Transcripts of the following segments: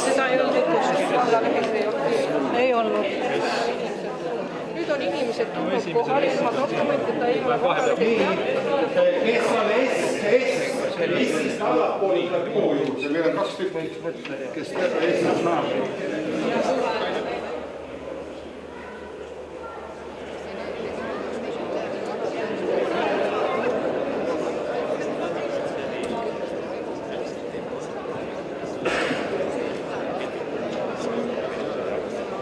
Seda ei olnud tutvustust, ei olnud. Nüüd on inimesed tulnud kohale, ilma dokumentita ei ole kohale. Kes on Eestist allapool kuu juurde, meil on 2 tükki, kes Eestist naabri.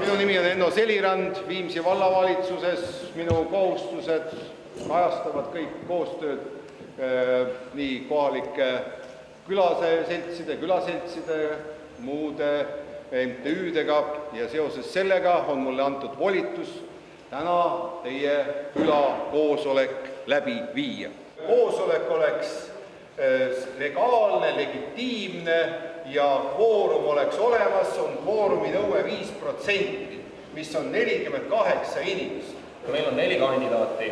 Minu nimi on Enno Selirand Viimsi vallavalitsuses. Minu kohustused ajastavad kõik koostööd nii kohalike külaseltside, muude MTÜ-dega ja seoses sellega on mulle antud volitus täna teie külakoosolek läbi viia. Koosolek oleks legaalne, legitiimne ja kvoorum oleks olemas, on kvoorumi nõue 5%, mis on 48 inimest. Meil on 4 kandidaati.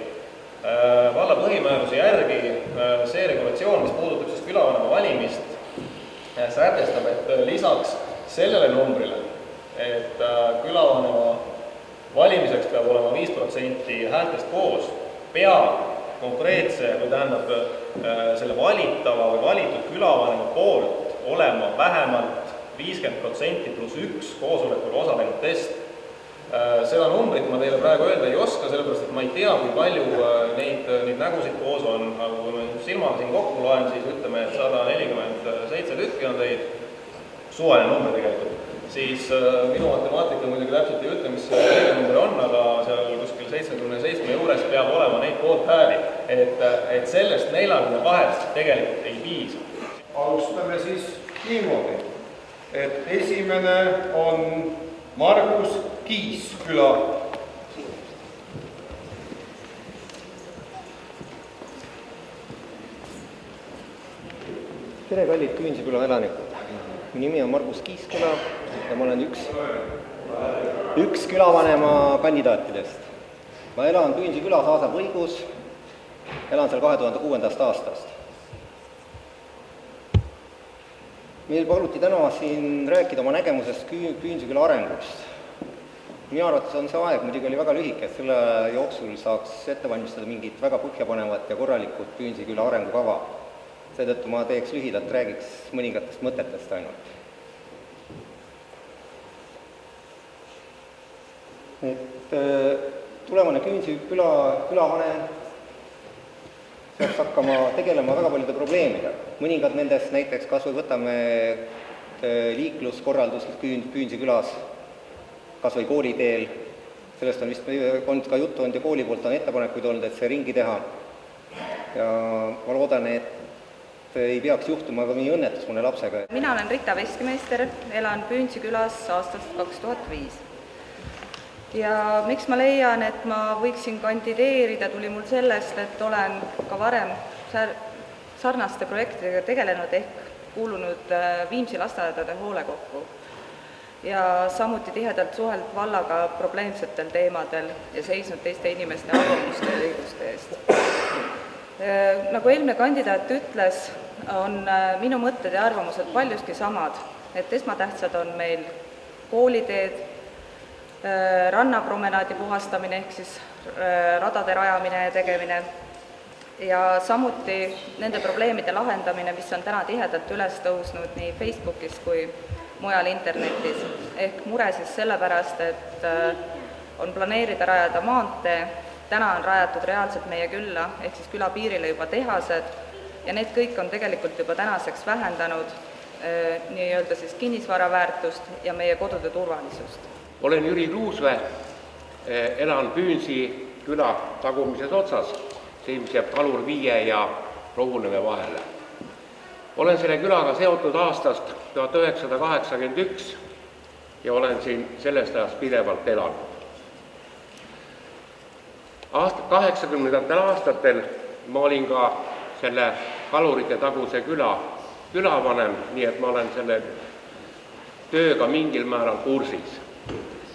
Valla põhimääruse järgi see regulatsioon, mis puudutab siis külavanema valimist, sätestab, et lisaks sellele numbrile, et külavanema valimiseks peab olema 5% häältest koos, peab konkreetse või tähendab selle valitava või valitud külavanema poolt olema vähemalt 50% pluss 1 koosolekul osalenutest. Seda numbrit ma teile praegu öelda ei oska, sellepärast et ma ei tea, kui palju neid nägusid koos on, aga kui ma silmaga siin kokku loen, siis ütleme, et 147 tükki on teid, suvaline number tegelikult, siis minu matemaatika muidugi täpselt ei ütle, mis see number on, aga seal kuskil 77 juures peab olema neid poolthääli, et sellest 42 tegelikult ei piisa. Alustame siis niimoodi, et esimene on Margus Kiisküla. Tere, kallid Küünsiküla elanikud. Mu nimi on Margus Kiisküla ja ma olen üks külavanema kandidaatidest. Ma elan Küünsikülas Aasa-Põigus, elan seal 2006. aastast. Meil paluti täna siin rääkida oma nägemusest Küünsiküla arengust. Minu arvates on see aeg muidugi oli väga lühike, et selle jooksul saaks ette valmistada mingit väga põhjapanevat ja korralikult Küünsiküla arengukava. Seetõttu ma teeks lühidalt, räägiks mõningatest mõtetest ainult. Tulevane Küünsiküla külavanem peaks hakkama tegelema väga paljude probleemidega. Mõningad nendest näiteks kas või võtame liikluskorraldus Küünsikülas, kas või kooliteel, sellest on vist olnud ka juttu olnud ja kooli poolt on ettepanekuid olnud, et see ringi teha. Ja ma loodan, et ei peaks juhtuma ka nii õnnetus mõne lapsega. Mina olen Rita Veskimeister, elan Küünsikülas aastast 2005. Ja miks ma leian, et ma võiksin kandideerida, tuli mul sellest, et olen ka varem sarnaste projektidega tegelenud ehk kuulunud Viimsi lasteaedade hoolekokku ja samuti tihedalt suhelt vallaga probleemsetel teemadel ja seisnud teiste inimeste arvamuste ja õiguste eest. Nagu eelmine kandidaat ütles, on minu mõtted ja arvamused paljuski samad, et esmatähtsad on meil kooliteed, rannapromenaadi puhastamine ehk siis radade rajamine ja tegemine ja samuti nende probleemide lahendamine, mis on täna tihedalt üles tõusnud nii Facebookis kui mujal internetis. Ehk mure siis sellepärast, et on planeerida rajada maantee, täna on rajatud reaalselt meie külla ehk siis küla piirile juba tehased ja need kõik on tegelikult juba tänaseks vähendanud nii-öelda siis kinnisvara väärtust ja meie kodude turvalisust. Olen Jüri Kruusvee, elan Küünsi küla tagumises otsas, see mis jääb Kalur 5 ja Rohuneme vahele. Olen selle külaga seotud aastast 1981 ja olen siin sellest ajast pidevalt elanud. 80. aastatel ma olin ka selle kalurite taguse küla külavanem, nii et ma olen selle tööga mingil määral kursis.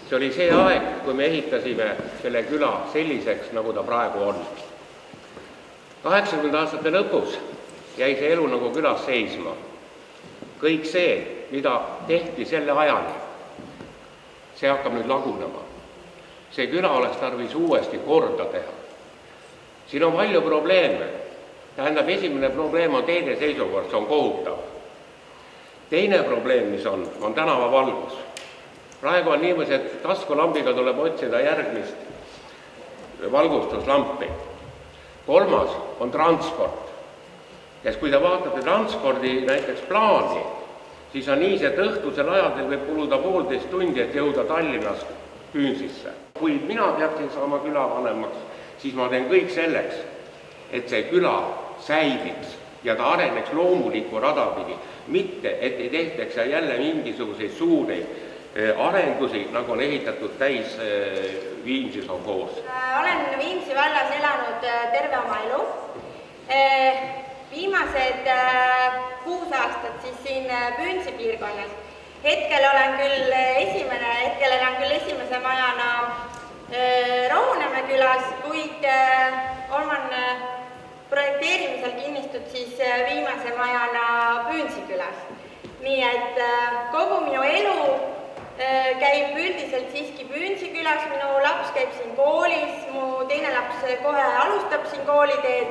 See oli see aeg, kui me ehitasime selle küla selliseks, nagu ta praegu on. 80 aastate lõpus jäi see elu nagu külas seisma. Kõik see, mida tehti selle ajani, see hakkab nüüd lagunema. See küla oleks tarvis uuesti korda teha. Siin on palju probleeme. Tähendab, esimene probleem on teine seisukord, see on kohutav. Teine probleem, mis on tänavavalgus. Praegu on niimoodi, et taskulambiga tuleb otsida järgmist valgustuslampi. Kolmas on transport. Ja kui te vaatate transpordi näiteks plaani, siis on nii, et õhtusel ajal teil võib kuluda 1,5 tundi, et jõuda Tallinnast Püünsisse. Kui mina peaksin saama külavanemaks, siis ma teen kõik selleks, et see küla säiliks ja ta areneks loomulikku rada pidi. Mitte, et ei tehtaks jälle mingisuguseid suuri arendusi, nagu on ehitatud täis Viimsis on koos. Olen Viimsi vallas elanud terve oma elu. Viimased 6 aastat siis siin Püünsi piirkonnas. Hetkel elan küll esimese majana Rohunemme külas, kuid olen projekteerimisel kinnistud siis viimase majana Püünsi külas. Nii et kogu minu elu käib üldiselt siiski Püünsi külas, minu laps käib siin koolis, mu teine laps kohe alustab siin kooliteed.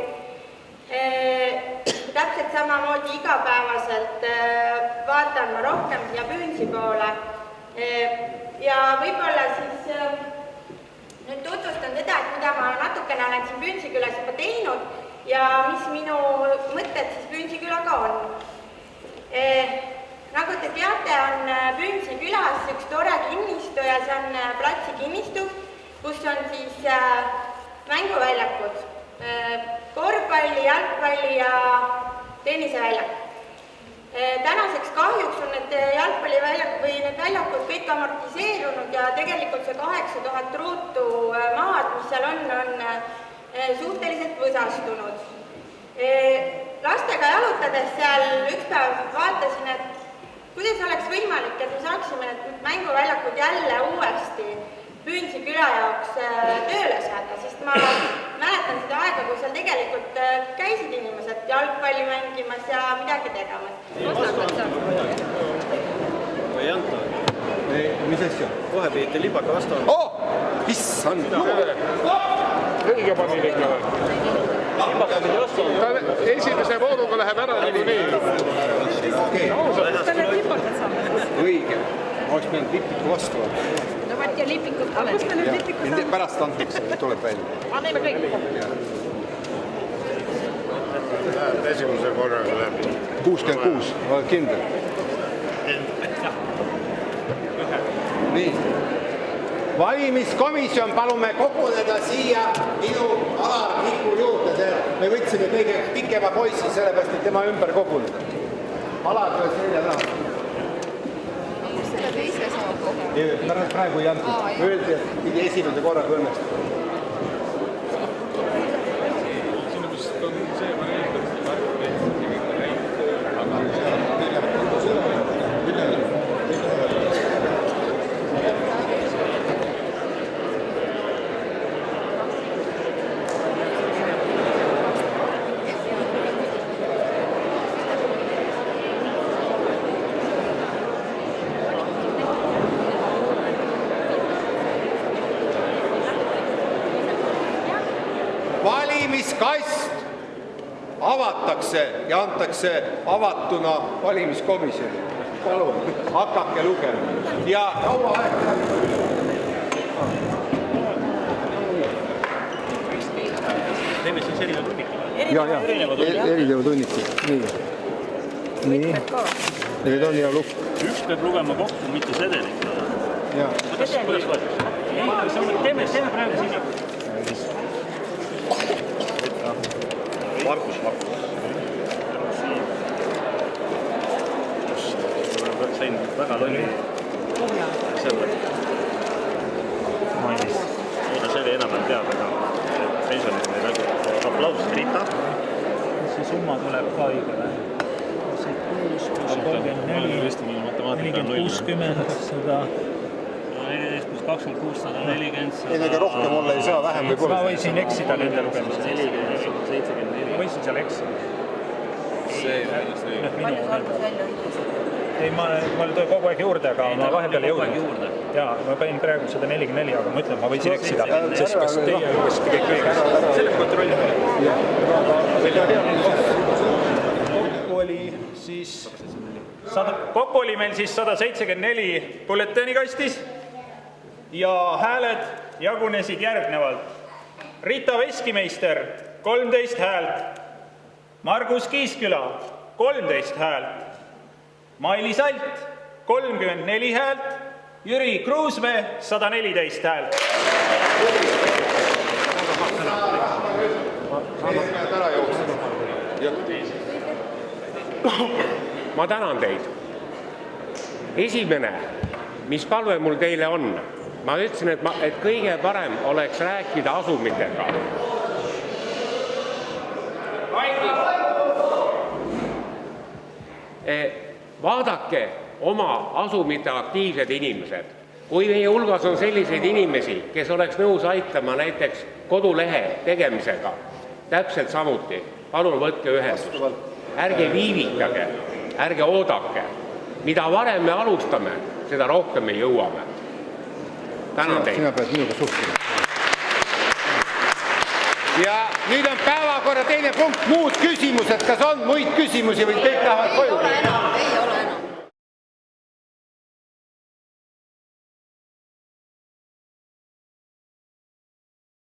Täpselt samamoodi igapäevaselt vaatan ma rohkem siia Püünsi poole ja võib-olla siis nüüd tutvustan seda, et mida ma natukene olen siin Püünsi külas juba teinud ja mis minu mõtted siis Püünsi külaga on. Nagu te teate, on Püünsi külas üks tore kinnistu ja see on platsi kinnistu, kus on siis mänguväljakud. Korvpalli, jalgpalli ja tenniseväljak. Tänaseks kahjuks on need väljakud kõik amortiseerunud ja tegelikult see 8000 ruutu maad, mis seal on suhteliselt võsastunud. Lastega jalutades seal üks päev vaatasin, et kuidas oleks võimalik, et me saaksime need mänguväljakud jälle uuesti Püünsi küla jaoks tööle saada, sest ma mäletan seda aega, kui seal tegelikult käisid inimesed jalgpalli mängimas ja midagi tegemas. Ei anta. Mis asja? Kohe pidite libaka vastu. Issand! Õige pani ikka. Libaka pidi vastu. Esimese vooruga läheb ära niikuinii. Õige. Ma oleks pidanud lipiku vastu. Ja lipikut olen. Pärast antakse, tuleb välja. Anneme kõik. Esimese korraga läbi. 66, oled kindel? Nii. Valimiskomisjon, palume koguneda siia minu Alar-Mikul juurde. Me võtsime kõige pikema poissi, sellepärast, et tema ümber koguneda. Alar töös selja taha. Selle teise saab kohe. Praegu ei antud. Öeldi, et pidi esimese korraga õnnestada. Sinu vist on see variant, et märk näitab, Valimiskast avatakse ja antakse avatuna valimiskomisjoni. Palun, hakake lugema. Ja kaua aega. Teeme siis erinevad tunnikud. Ja, erinevad tunnikud. Nii. Need on ja lukk. Üks peab lugema kokku, mitte sedelit. Kuidas võetakse? Teeme praegu siin. Markus. Sain väga lolli. Mainis. See oli enam-vähem teab, aga pensionid meil aplaus Rita. See summa tuleb ka õige vähe. 6 pluss 34, 40, 60, 100, 14 pluss 26, 140, Midagi rohkem olla ei saa, vähem võib olla. Ma võisin eksida nende lugemisel. 74. Ma võisin seal eksida. See ei ole see. palju sa alguses välja ütlesid? Ei, ma tõi kogu aeg juurde, aga ma vahepeal ei jõudnud. Jaa, ma panin praegu 144, aga ma ütlen, ma võisin eksida. Sest kas teie lugesite kõik õigesti? Selle kontrolli peale. Kokku oli meil siis 174 bulletäänikastis ja hääled jagunesid järgnevalt. Rita Veskimeister 13 häält, Margus Kiisküla 13 häält, Mailis Alt 34 häält, Jüri Kruusmäe 114 häält. Ma tänan teid. Esimene, mis palve mul teile on, ma ütlesin, et kõige parem oleks rääkida asumitega. Vaadake oma asumite aktiivsed inimesed. Kui meie hulgas on selliseid inimesi, kes oleks nõus aitama näiteks kodulehe tegemisega, täpselt samuti, palun võtke ühendust. Ärge viivitage, ärge oodake. Mida varem me alustame, seda rohkem me jõuame. Tänan teid. Sina pead minuga suhtlema. Ja nüüd on päevakorra teine punkt, muud küsimused. Kas on muid küsimusi või kõik lähevad koju?